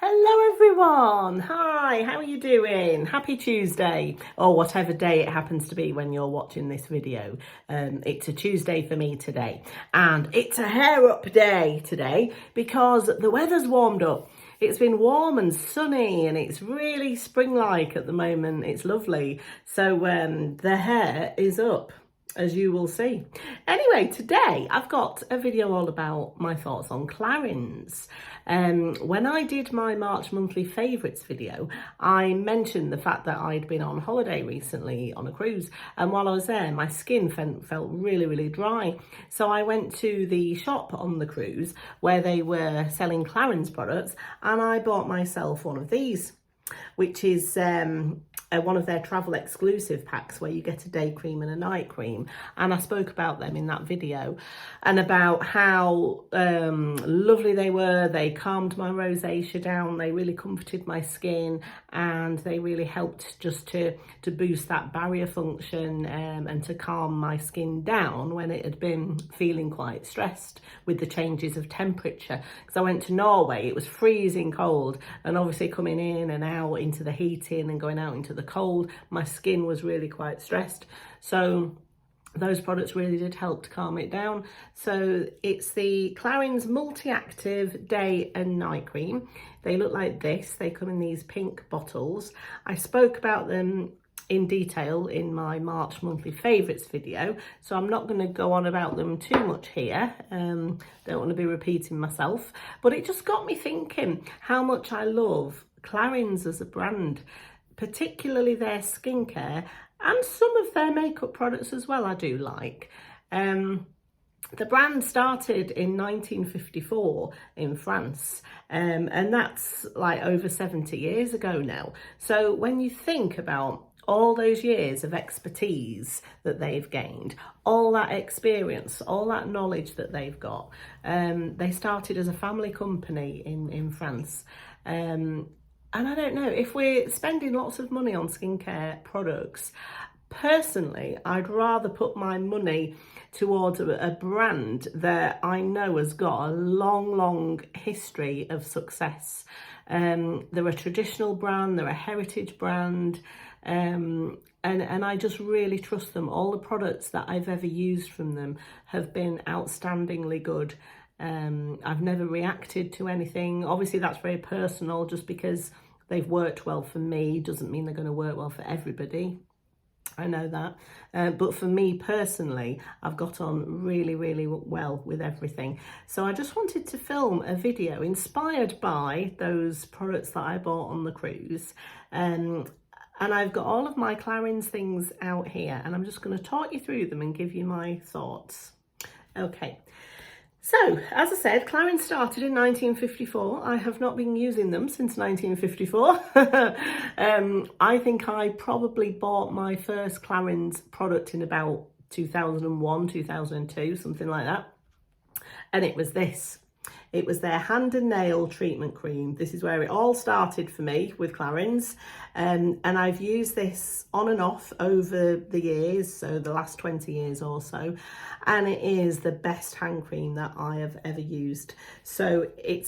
Hello everyone, hi, how are you doing? Happy Tuesday, or whatever day it happens to be when you're watching this video. It's a Tuesday for me today, and it's a hair up day today because the weather's warmed up. It's been warm and sunny and it's really spring-like at the moment. It's lovely. So the hair is up, as you will see. Anyway, today I've got a video all about my thoughts on Clarins. When I did my March monthly favourites video, I mentioned the fact that I'd been on holiday recently on a cruise, and while I was there my skin felt really dry. So I went to the shop on the cruise where they were selling Clarins products, and I bought myself one of these, which is one of their travel exclusive packs where you get a day cream and a night cream, and I spoke about them in that video and about how lovely they were. They calmed my rosacea down, they really comforted my skin, and they really helped just to boost that barrier function and to calm my skin down when it had been feeling quite stressed with the changes of temperature. Because I went to Norway, it was freezing cold, and obviously coming in and out into the heating and going out into the cold, my skin was really quite stressed. So those products really did help to calm it down. So it's the Clarins Multi-Active Day and Night Cream. They look like this. They come in these pink bottles. I spoke about them in detail in my March monthly favourites video, so I'm not going to go on about them too much here. Don't want to be repeating myself, but it just got me thinking how much I love Clarins as a brand, particularly their skincare and some of their makeup products as well. I do like. The brand started in 1954 in France, and that's like over 70 years ago now. So when you think about all those years of expertise that they've gained, all that experience, all that knowledge that they've got, they started as a family company in France. And I don't know, if we're spending lots of money on skincare products, personally, I'd rather put my money towards a brand that I know has got a long history of success. They're a traditional brand, they're a heritage brand, and I just really trust them. All the products that I've ever used from them have been outstandingly good. I've never reacted to anything. Obviously that's very personal. Just because they've worked well for me doesn't mean they're going to work well for everybody. I know that, but for me personally, I've got on really well with everything. So I just wanted to film a video inspired by those products that I bought on the cruise. And I've got all of my Clarins things out here, and I'm just going to talk you through them and give you my thoughts. Okay. So, as I said, Clarins started in 1954. I have not been using them since 1954. I think I probably bought my first Clarins product in about 2001, 2002, something like that. And it was this. It was their hand and nail treatment cream. This is where it all started for me with Clarins. And I've used this on and off over the years, so the last 20 years or so. And it is the best hand cream that I have ever used. So it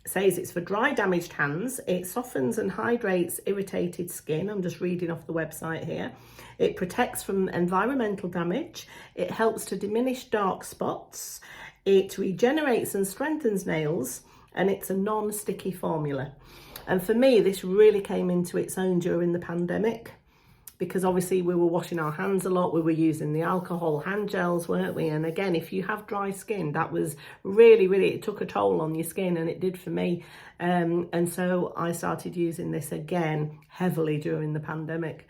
says it's for dry, damaged hands. It softens and hydrates irritated skin. I'm just reading off the website here. It protects from environmental damage. It helps to diminish dark spots. It regenerates and strengthens nails, and it's a non-sticky formula. And for me, this really came into its own during the pandemic, because obviously we were washing our hands a lot. We were using the alcohol hand gels, weren't we? And again, if you have dry skin, that was really, it took a toll on your skin, and it did for me. And so I started using this again heavily during the pandemic.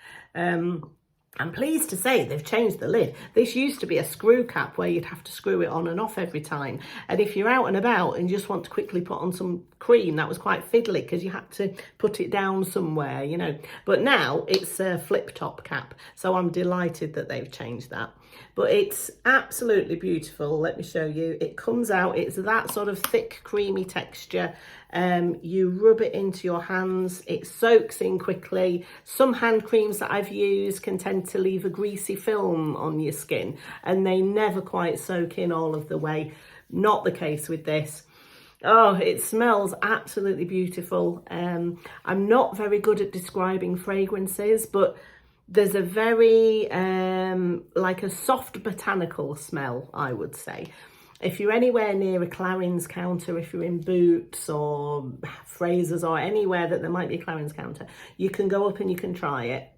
I'm pleased to say they've changed the lid. This used to be a screw cap where you'd have to screw it on and off every time. And if you're out and about and you just want to quickly put on some cream, that was quite fiddly because you had to put it down somewhere, you know. But now it's a flip top cap. So I'm delighted that they've changed that. But it's absolutely beautiful. Let me show you. It comes out, it's that sort of thick, creamy texture. You rub it into your hands, it soaks in quickly. Some hand creams that I've used can tend to leave a greasy film on your skin, and they never quite soak in all of the way. Not the case with this. Oh, it smells absolutely beautiful. I'm not very good at describing fragrances, but there's a very, like a soft botanical smell, I would say. If you're anywhere near a Clarins counter, if you're in Boots or Fraser's or anywhere that there might be a Clarins counter, you can go up and you can try it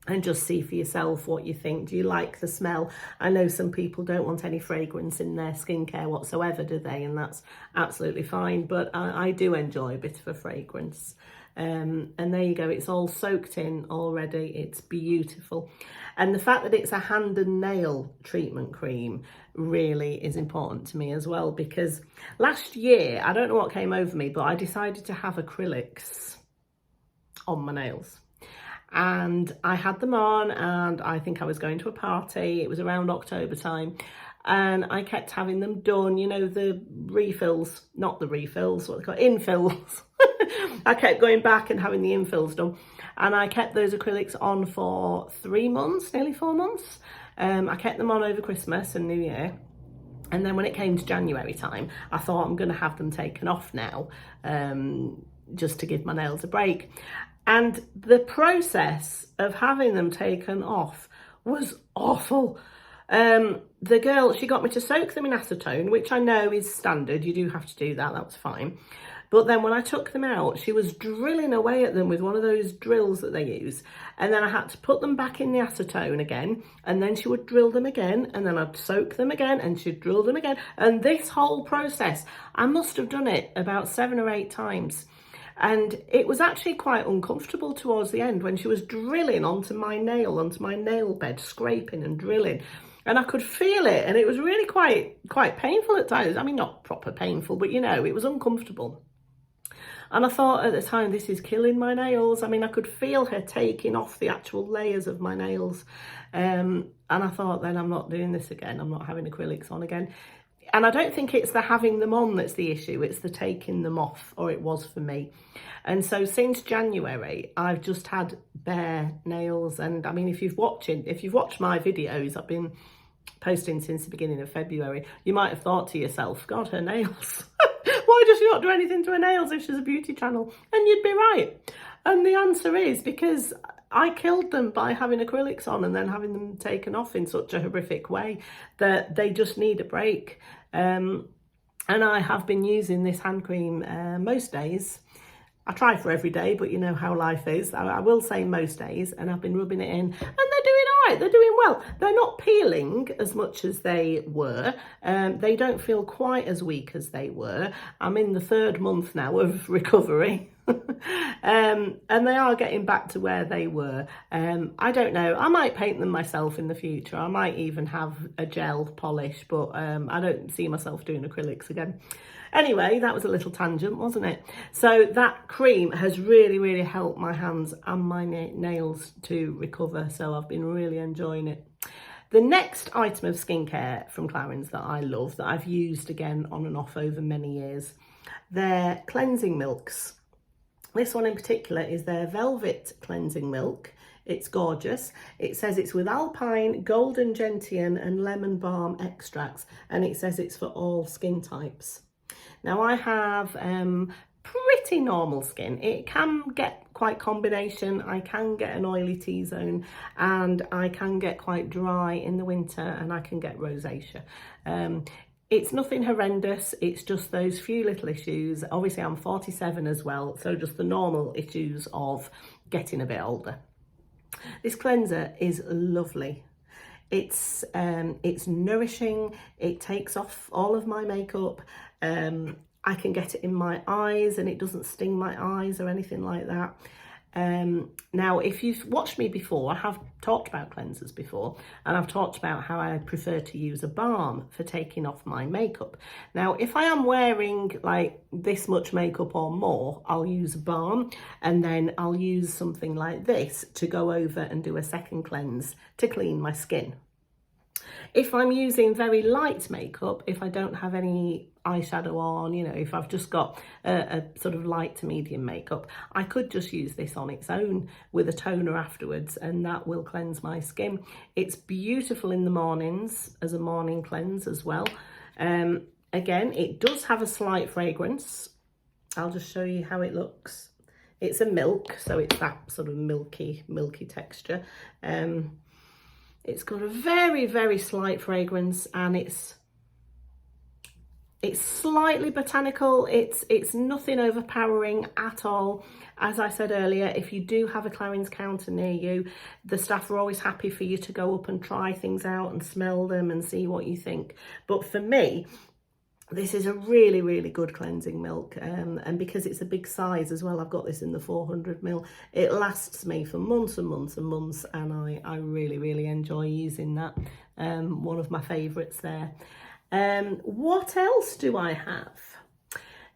and just see for yourself what you think. Do you like the smell? I know some people don't want any fragrance in their skincare whatsoever, do they? And that's absolutely fine, but I do enjoy a bit of a fragrance. And there you go, it's all soaked in already. It's beautiful. And the fact that it's a hand and nail treatment cream really is important to me as well, because last year, I don't know what came over me, but I decided to have acrylics on my nails. And I had them on, and I think I was going to a party. It was around October time, and I kept having them done, you know, the refills, not the refills, what they call infills. I kept going back and having the infills done, and I kept those acrylics on for 3 months, nearly 4 months. I kept them on over Christmas and New Year. And then when it came to January time, I thought I'm going to have them taken off now, just to give my nails a break. And the process of having them taken off was awful. The girl, she got me to soak them in acetone, which I know is standard. You do have to do that. That was fine. But then when I took them out, she was drilling away at them with one of those drills that they use. And then I had to put them back in the acetone again. And then she would drill them again. And then I'd soak them again and she'd drill them again. And this whole process, I must have done it about 7 or 8 times. And it was actually quite uncomfortable towards the end when she was drilling onto my nail bed, scraping and drilling. And I could feel it, and it was really quite painful at times. I mean, not proper painful, but you know, it was uncomfortable. And I thought at the time, this is killing my nails. I mean, I could feel her taking off the actual layers of my nails. And I thought, then I'm not doing this again. I'm not having acrylics on again. And I don't think it's the having them on that's the issue, it's the taking them off, or it was for me. And so since January, I've just had bare nails. And I mean, if you've watched my videos, I've been posting since the beginning of February, you might have thought to yourself, God, her nails. Why does she not do anything to her nails if she's a beauty channel? And you'd be right. And the answer is because I killed them by having acrylics on and then having them taken off in such a horrific way that they just need a break. And I have been using this hand cream most days. I try for every day, but you know how life is. I will say most days, and I've been rubbing it in, and they're doing all right. They're doing well. They're not peeling as much as they were. They don't feel quite as weak as they were. I'm in the 3rd month now of recovery. And they are getting back to where they were. I don't know, I might paint them myself in the future. I might even have a gel polish, but I don't see myself doing acrylics again. Anyway, that was a little tangent, wasn't it? So that cream has really helped my hands and my nails to recover, so I've been really enjoying it. The next item of skincare from Clarins that I love, that I've used again on and off over many years, they're cleansing milks. This one in particular is their Velvet Cleansing Milk. It's gorgeous. It says it's with alpine, golden gentian and lemon balm extracts, and it says it's for all skin types. Now I have pretty normal skin. It can get quite combination. I can get an oily T-zone, and I can get quite dry in the winter, and I can get rosacea. It's nothing horrendous, it's just those few little issues. Obviously I'm 47 as well, so just the normal issues of getting a bit older. This cleanser is lovely. It's nourishing, it takes off all of my makeup. I can get it in my eyes and it doesn't sting my eyes or anything like that. Now, if you've watched me before, I have talked about cleansers before, and I've talked about how I prefer to use a balm for taking off my makeup. Now, if I am wearing like this much makeup or more, I'll use a balm, and then I'll use something like this to go over and do a second cleanse to clean my skin. If I'm using very light makeup, if I don't have any eyeshadow on, you know, if I've just got a sort of light to medium makeup, I could just use this on its own with a toner afterwards, and that will cleanse my skin. It's beautiful in the mornings as a morning cleanse as well. again, it does have a slight fragrance. I'll just show you how it looks. It's a milk, so it's that sort of milky texture. It's got a very, very slight fragrance, and it's slightly botanical. It's nothing overpowering at all. As I said earlier, if you do have a Clarins counter near you, the staff are always happy for you to go up and try things out and smell them and see what you think. But for me, this is a really, really good cleansing milk, and because it's a big size as well, I've got this in the 400ml. It lasts me for months and months and months, and I really, really enjoy using that. One of my favourites there. What else do I have?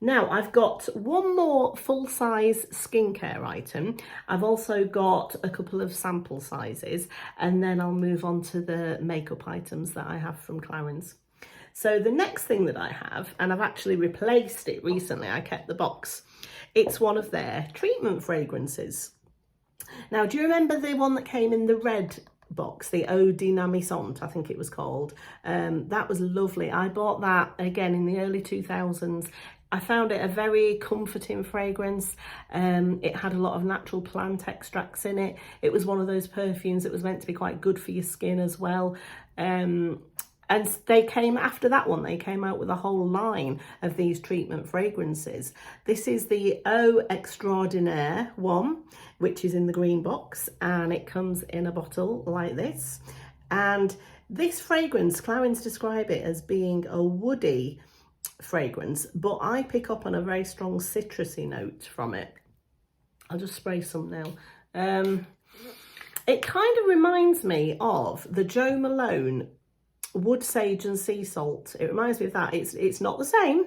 Now, I've got one more full-size skincare item. I've also got a couple of sample sizes, and then I'll move on to the makeup items that I have from Clarins. So the next thing that I have, and I've actually replaced it recently, I kept the box, it's one of their treatment fragrances. Now, do you remember the one that came in the red box, the Eau Dynamisante, I think it was called? That was lovely. I bought that again in the early 2000s. I found it a very comforting fragrance. It had a lot of natural plant extracts in it. It was one of those perfumes that was meant to be quite good for your skin as well. And they came, after that one, they came out with a whole line of these treatment fragrances. This is the Eau Extraordinaire one, which is in the green box, and it comes in a bottle like this. And this fragrance, Clarins describe it as being a woody fragrance, but I pick up on a very strong citrusy note from it. I'll just spray some now. It kind of reminds me of the Jo Malone Wood Sage and Sea Salt. It reminds me of that. It's not the same,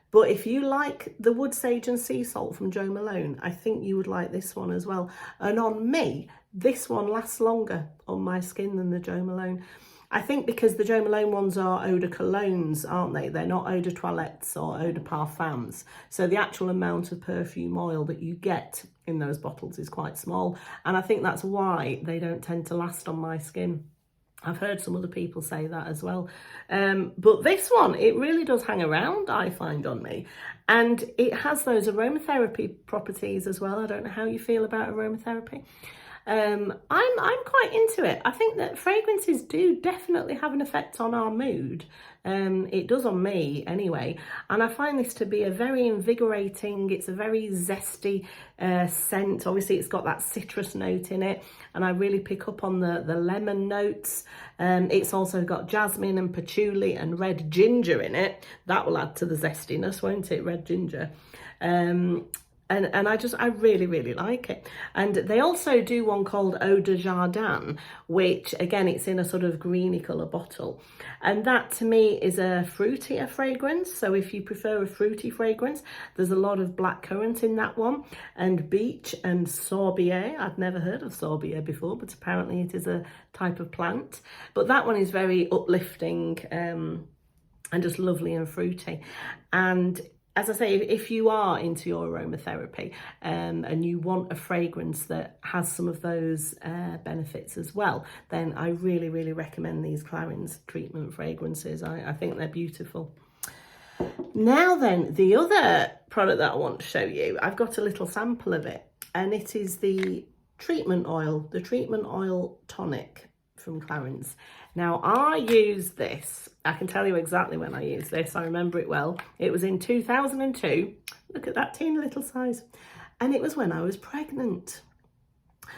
but if you like the Wood Sage and Sea Salt from Jo Malone, I think you would like this one as well. And on me, this one lasts longer on my skin than the Jo Malone. I think because the Jo Malone ones are eau de colognes, aren't they? They're not eau de toilettes or eau de parfums. So the actual amount of perfume oil that you get in those bottles is quite small. And I think that's why they don't tend to last on my skin. I've heard some other people say that as well. But this one, it really does hang around, I find, on me. And it has those aromatherapy properties as well. I don't know how you feel about aromatherapy. I'm quite into it. I think that fragrances do definitely have an effect on our mood. It does on me anyway. And I find this to be a very invigorating, it's a very zesty scent. Obviously, it's got that citrus note in it, and I really pick up on the lemon notes. It's also got jasmine and patchouli and red ginger in it. That will add to the zestiness, won't it? Red ginger. And I really, really like it. And they also do one called Eau de Jardin, which again, it's in a sort of greeny colour bottle. And that to me is a fruitier fragrance. So if you prefer a fruity fragrance, there's a lot of blackcurrant in that one, and beech and sorbier. I'd never heard of sorbier before, but apparently it is a type of plant. But that one is very uplifting and just lovely and fruity. And as I say, if you are into your aromatherapy and you want a fragrance that has some of those benefits as well, then I really, really recommend these Clarins treatment fragrances. I think they're beautiful. Now then, the other product that I want to show you, I've got a little sample of it, and it is the treatment oil tonic from Clarins. Now, I used this. I can tell you exactly when I used this. I remember it well. It was in 2002. Look at that teeny little size. And it was when I was pregnant.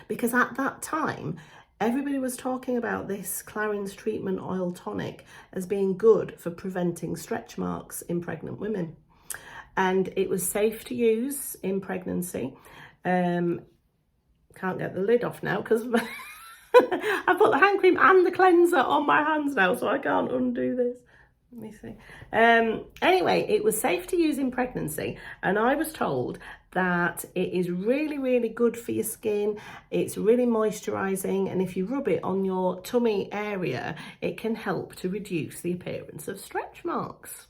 Because at that time, everybody was talking about this Clarins treatment oil tonic as being good for preventing stretch marks in pregnant women. And it was safe to use in pregnancy. Can't get the lid off now because I've put the hand cream and the cleanser on my hands now, so I can't undo this. Let me see. Anyway, it was safe to use in pregnancy, and I was told that it is really, really good for your skin. It's really moisturising, and if you rub it on your tummy area, it can help to reduce the appearance of stretch marks.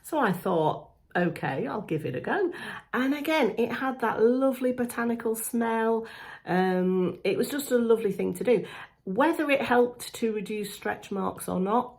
So I thought, okay, I'll give it a go. And again, it had that lovely botanical smell. It was just a lovely thing to do. Whether it helped to reduce stretch marks or not,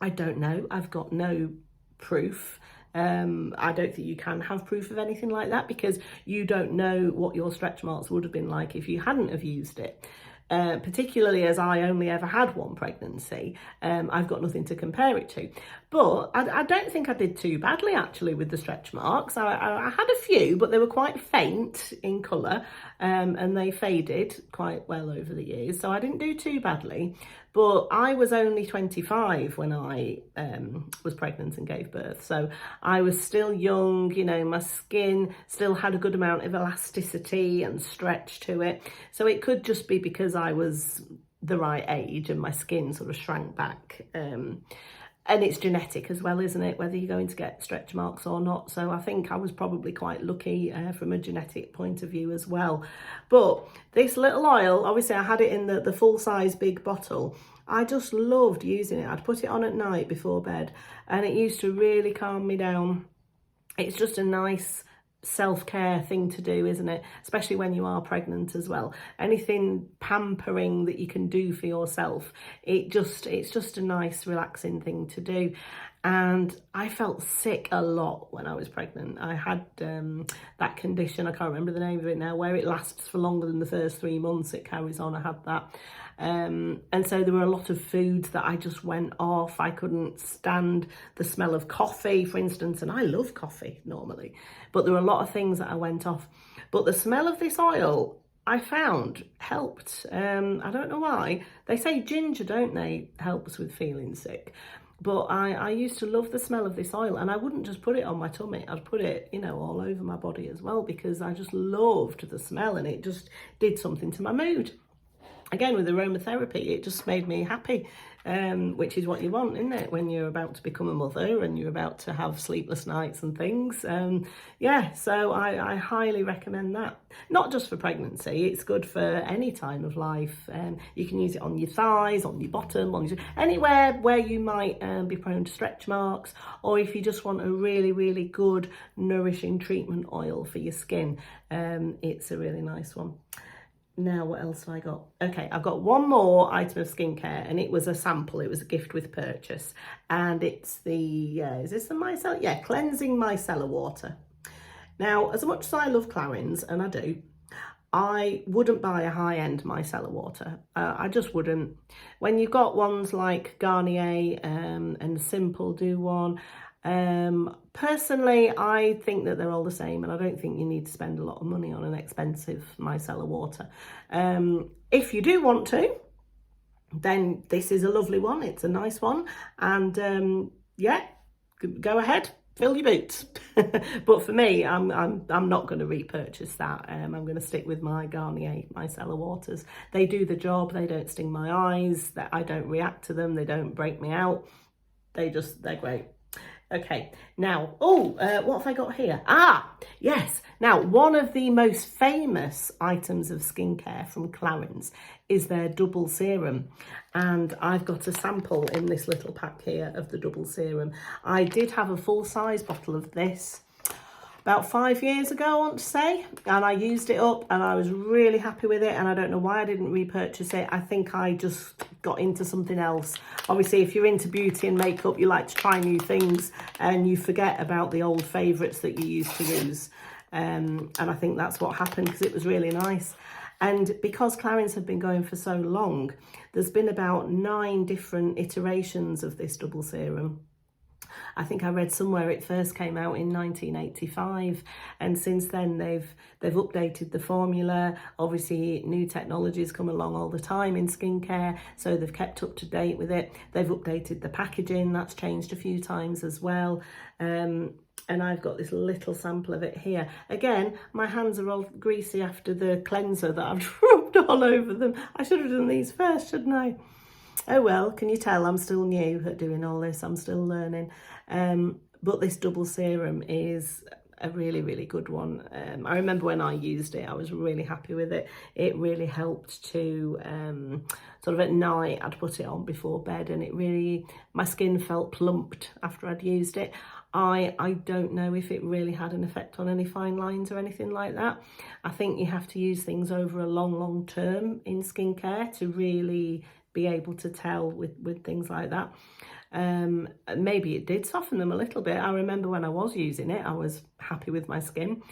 I don't know. I've got no proof. I don't think you can have proof of anything like that because you don't know what your stretch marks would have been like if you hadn't have used it. Particularly as I only ever had one pregnancy, I've got nothing to compare it to. But I don't think I did too badly actually with the stretch marks. I had a few, but they were quite faint in colour, and they faded quite well over the years. So I didn't do too badly. But I was only 25 when I was pregnant and gave birth. So I was still young, you know, my skin still had a good amount of elasticity and stretch to it. So it could just be because I was the right age and my skin sort of shrank back. And it's genetic as well, isn't it? Whether you're going to get stretch marks or not. So I think I was probably quite lucky from a genetic point of view as well. But this little oil, obviously I had it in the full size big bottle. I just loved using it. I'd put it on at night before bed and it used to really calm me down. It's just a nice self-care thing to do, isn't it? Especially when you are pregnant as well. Anything pampering that you can do for yourself, it's just a nice relaxing thing to do. And I felt sick a lot when I was pregnant. I had that condition, I can't remember the name of it now, where it lasts for longer than the first 3 months, it carries on. I had that. And so there were a lot of foods that I just went off. I couldn't stand the smell of coffee, for instance, and I love coffee normally, but there were a lot of things that I went off. But the smell of this oil, I found, helped. I don't know why. They say ginger, don't they, helps with feeling sick. But I used to love the smell of this oil, and I wouldn't just put it on my tummy. I'd put it, you know, all over my body as well because I just loved the smell and it just did something to my mood. Again, with aromatherapy, it just made me happy, which is what you want, isn't it? When you're about to become a mother and you're about to have sleepless nights and things. Yeah, so I highly recommend that. Not just for pregnancy, it's good for any time of life. You can use it on your thighs, on your bottom, anywhere where you might be prone to stretch marks, or if you just want a really, really good, nourishing treatment oil for your skin, it's a really nice one. Now, what else have I got? Okay, I've got one more item of skincare, and it was a sample. It was a gift with purchase, and it's the, is this the Micellar? Yeah, Cleansing Micellar Water. Now, as much as I love Clarins, and I do, I wouldn't buy a high-end micellar water. I just wouldn't. When you've got ones like Garnier and Simple do one, personally, I think that they're all the same, and I don't think you need to spend a lot of money on an expensive micellar water. If you do want to, then this is a lovely one. It's a nice one, and yeah, go ahead. Fill your boots. But for me, I'm not going to repurchase that. I'm going to stick with my Garnier micellar waters. They do the job. They don't sting my eyes. That I don't react to them. They don't break me out. They're great. Okay, now, what have I got here? Yes. Now, one of the most famous items of skincare from Clarins is their double serum. And I've got a sample in this little pack here of the double serum. I did have a full-size bottle of this about 5 years ago, I want to say, and I used it up and I was really happy with it, and I don't know why I didn't repurchase it. I think I just got into something else. Obviously, if you're into beauty and makeup, you like to try new things and you forget about the old favourites that you used to use, and I think that's what happened because it was really nice. And because Clarins have been going for so long, there's been about 9 different iterations of this double serum. I think I read somewhere it first came out in 1985, and since then they've updated the formula. Obviously, new technologies come along all the time in skincare, so they've kept up to date with it. They've updated the packaging, that's changed a few times as well. And I've got this little sample of it here. Again, my hands are all greasy after the cleanser that I've rubbed all over them. I should have done these first, shouldn't I? Oh well, can you tell I'm still new at doing all this? I'm still learning. But this double serum is a really, really good one. I remember when I used it, I was really happy with it. It really helped to, sort of at night, I'd put it on before bed, and it really, my skin felt plumped after I'd used it. I don't know if it really had an effect on any fine lines or anything like that. I think you have to use things over a long term in skincare to really be able to tell with things like that. Maybe it did soften them a little bit. I remember when I was using it, I was happy with my skin.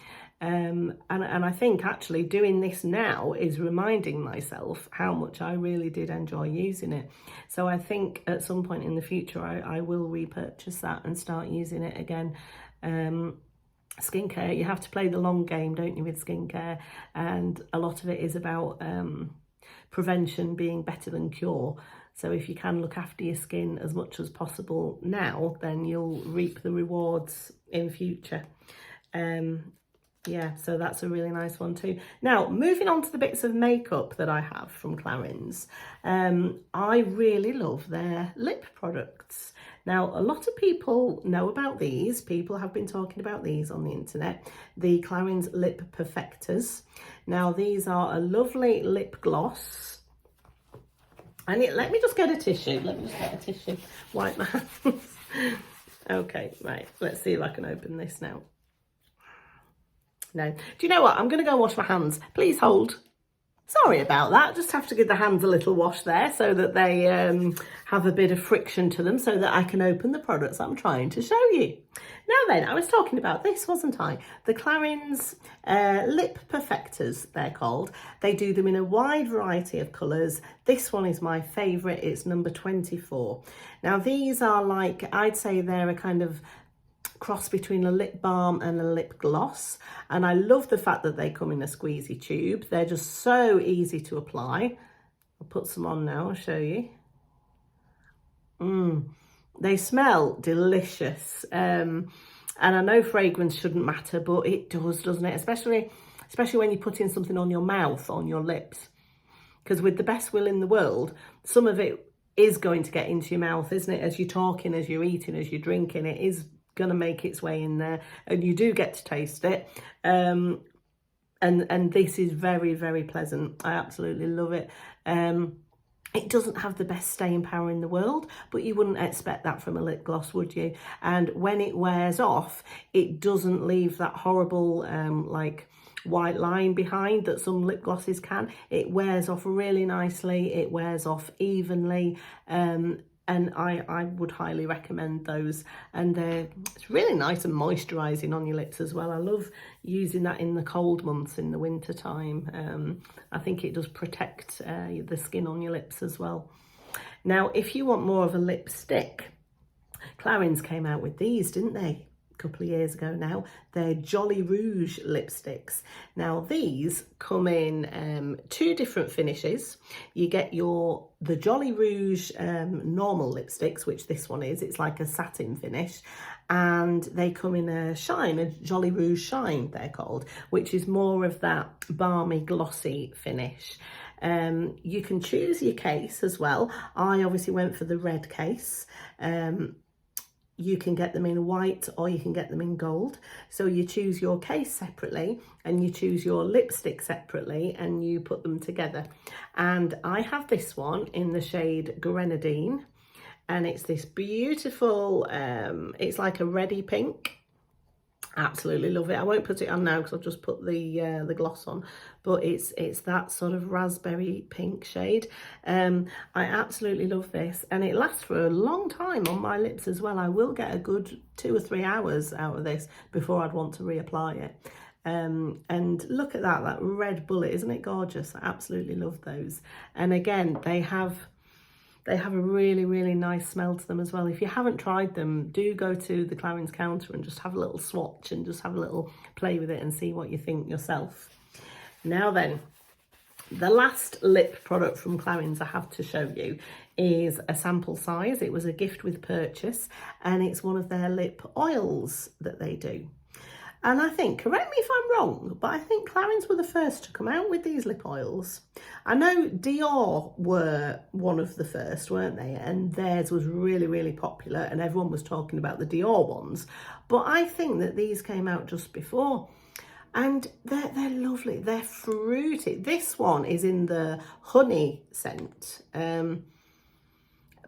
And I think actually doing this now is reminding myself how much I really did enjoy using it. So I think at some point in the future, I will repurchase that and start using it again. Skincare, you have to play the long game, don't you, with skincare? And a lot of it is about prevention being better than cure. So if you can look after your skin as much as possible now, then you'll reap the rewards in future. Yeah, so that's a really nice one too. Now, moving on to the bits of makeup that I have from Clarins. I really love their lip products. Now, a lot of people know about these. People have been talking about these on the internet. The Clarins Lip Perfectors. Now, these are a lovely lip gloss. And let me just get a tissue. Let me just get a tissue. Wipe my hands. Okay, right. Let's see if I can open this now. No. Do you know what? I'm going to go wash my hands. Please hold. Sorry about that. Just have to give the hands a little wash there so that they have a bit of friction to them so that I can open the products I'm trying to show you. Now then, I was talking about this, wasn't I? The Clarins Lip Perfectors, they're called. They do them in a wide variety of colours. This one is my favourite. It's number 24. Now, these are like, I'd say they're a kind of cross between a lip balm and a lip gloss, and I love the fact that they come in a squeezy tube. They're just so easy to apply. I'll put some on now, I'll show you. They smell delicious, and I know fragrance shouldn't matter, but it does, doesn't it? Especially when you're putting something on your mouth, on your lips, because with the best will in the world, some of it is going to get into your mouth, isn't it? As you're talking, as you're eating, as you're drinking, it is going to make its way in there, and you do get to taste it. And this is very, very pleasant. I absolutely love it. It doesn't have the best staying power in the world, but you wouldn't expect that from a lip gloss, would you? And when it wears off, it doesn't leave that horrible like white line behind that some lip glosses can. It wears off really nicely. It wears off evenly. And I would highly recommend those. And it's really nice and moisturising on your lips as well. I love using that in the cold months, in the winter time. I think it does protect the skin on your lips as well. Now, if you want more of a lipstick, Clarins came out with these, didn't they? Couple of years ago now. They're Joli Rouge lipsticks. Now these come in two different finishes. You get the Joli Rouge normal lipsticks, which this one is. It's like a satin finish, and they come in a shine, a Joli Rouge shine they're called, which is more of that balmy glossy finish. You can choose your case as well. I obviously went for the red case. You can get them in white or you can get them in gold. So you choose your case separately and you choose your lipstick separately and you put them together. And I have this one in the shade Grenadine, and it's this beautiful, it's like a reddy pink. Absolutely love it. I won't put it on now because I've just put the gloss on, but it's that sort of raspberry pink shade. I absolutely love this, and it lasts for a long time on my lips as well. I will get a good 2 or 3 hours out of this before I'd want to reapply it. And look at that red bullet, isn't it gorgeous? I absolutely love those. And again, they have a really, really nice smell to them as well. If you haven't tried them, do go to the Clarins counter and just have a little swatch and just have a little play with it and see what you think yourself. Now then, the last lip product from Clarins I have to show you is a sample size. It was a gift with purchase, and it's one of their lip oils that they do. And I think, correct me if I'm wrong, but I think Clarins were the first to come out with these lip oils. I know Dior were one of the first, weren't they? And theirs was really, really popular and everyone was talking about the Dior ones. But I think that these came out just before. And they're lovely, they're fruity. This one is in the honey scent.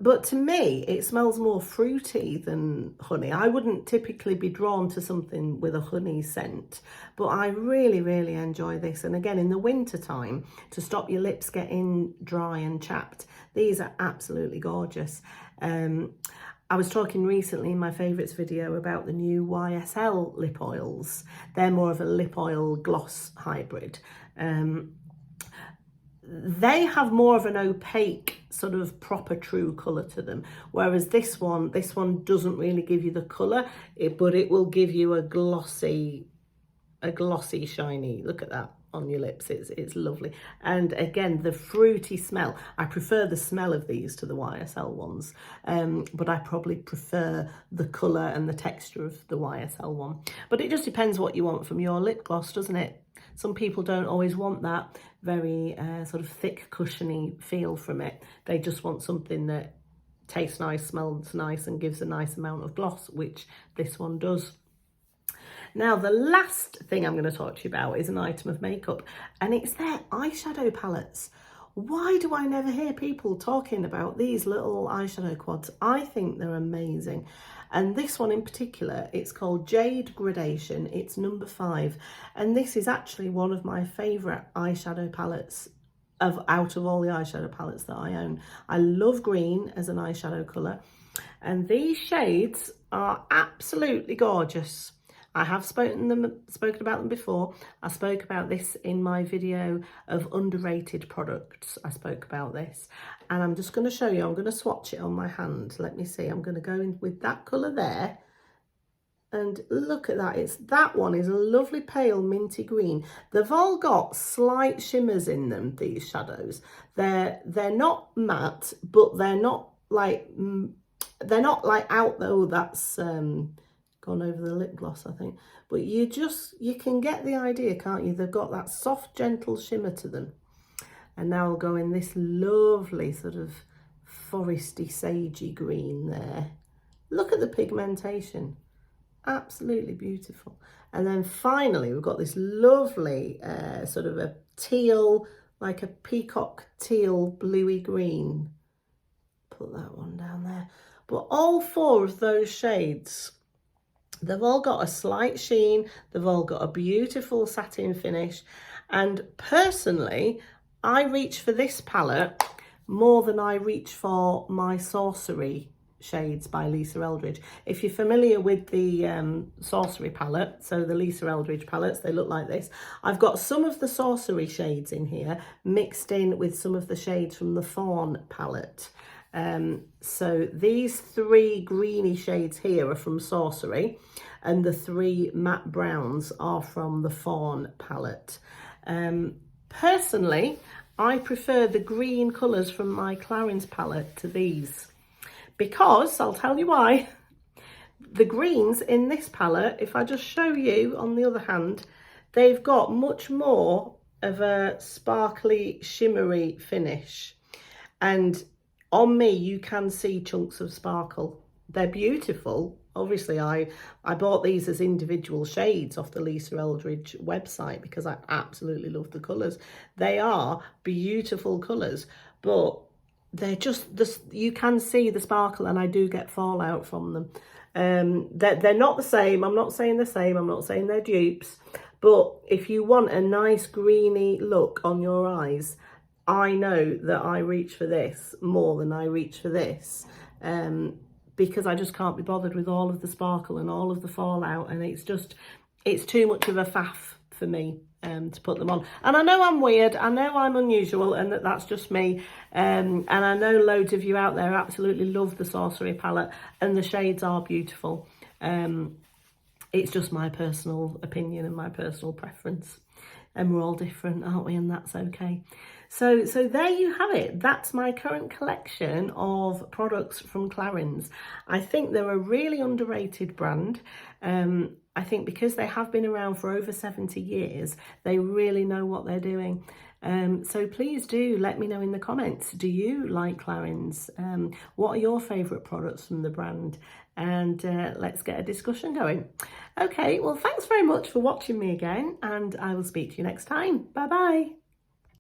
But to me, it smells more fruity than honey. I wouldn't typically be drawn to something with a honey scent, but I really, really enjoy this. And again, in the winter time, to stop your lips getting dry and chapped, these are absolutely gorgeous. I was talking recently in my favourites video about the new YSL lip oils. They're more of a lip oil gloss hybrid. They have more of an opaque sort of proper true colour to them, whereas this one doesn't really give you the colour, but it will give you a glossy shiny, look at that on your lips. It's lovely. And again, the fruity smell, I prefer the smell of these to the YSL ones, but I probably prefer the colour and the texture of the YSL one. But it just depends what you want from your lip gloss, doesn't it? Some people don't always want that very sort of thick, cushiony feel from it. They just want something that tastes nice, smells nice, and gives a nice amount of gloss, which this one does. Now, the last thing I'm going to talk to you about is an item of makeup, and it's their eyeshadow palettes. Why do I never hear people talking about these little eyeshadow quads? I think they're amazing. And this one in particular, it's called Jade Gradation. It's number 5. And this is actually one of my favourite eyeshadow palettes out of all the eyeshadow palettes that I own. I love green as an eyeshadow colour. And these shades are absolutely gorgeous. I have spoken about them before. I spoke about this in my video of underrated products. I spoke about this, and I'm just going to show you. I'm going to swatch it on my hand. Let me see. I'm going to go in with that colour there, and look at that. That one is a lovely pale minty green. They've all got slight shimmers in them, these shadows. They're not matte, but they're not like out there. Oh, that's gone over the lip gloss, I think. But you can get the idea, can't you? They've got that soft, gentle shimmer to them. And now I'll go in this lovely sort of foresty, sagey green there. Look at the pigmentation. Absolutely beautiful. And then finally, we've got this lovely sort of a teal, like a peacock teal, bluey green. Put that one down there. But all 4 of those shades, they've all got a slight sheen, they've all got a beautiful satin finish, and personally, I reach for this palette more than I reach for my Sorcery shades by Lisa Eldridge. If you're familiar with the Sorcery palette, so the Lisa Eldridge palettes, they look like this. I've got some of the Sorcery shades in here mixed in with some of the shades from the Fawn palette. So these 3 greeny shades here are from Sorcery, and the 3 matte browns are from the Fawn palette. Personally, I prefer the green colours from my Clarins palette to these, because I'll tell you why. The greens in this palette, if I just show you on the other hand, they've got much more of a sparkly, shimmery finish, and on me, you can see chunks of sparkle. They're beautiful. Obviously, I bought these as individual shades off the Lisa Eldridge website because I absolutely love the colours. They are beautiful colours, but they're just, you can see the sparkle, and I do get fallout from them. They're not the same. I'm not saying the same. I'm not saying they're dupes. But if you want a nice greeny look on your eyes, I know that I reach for this more than I reach for this, because I just can't be bothered with all of the sparkle and all of the fallout, and it's too much of a faff for me to put them on. And I know I'm weird, I know I'm unusual, and that's just me, and I know loads of you out there absolutely love the Sorcery palette, and the shades are beautiful. It's just my personal opinion and my personal preference, and we're all different, aren't we? And that's okay. So there you have it. That's my current collection of products from Clarins. I think they're a really underrated brand. I think because they have been around for over 70 years, they really know what they're doing. So please do let me know in the comments. Do you like Clarins? What are your favourite products from the brand? And let's get a discussion going. Okay, well, thanks very much for watching me again, and I will speak to you next time. Bye-bye.